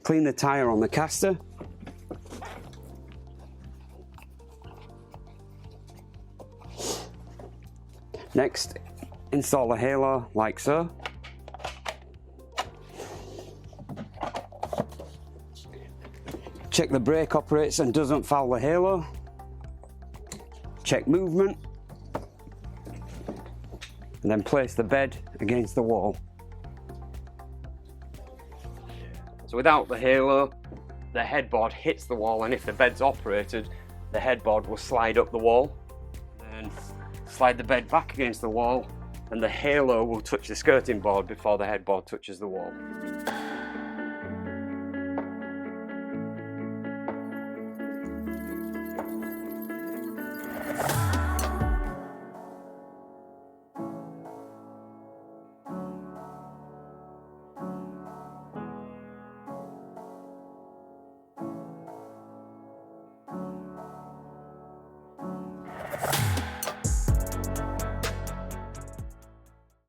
Clean the tyre on the caster. Next, install the halo like so. Check the brake operates and doesn't foul the halo. Check movement. And then place the bed against the wall. So without the halo, the headboard hits the wall, and if the bed's operated, the headboard will slide up the wall. Then slide the bed back against the wall, and the halo will touch the skirting board before the headboard touches the wall.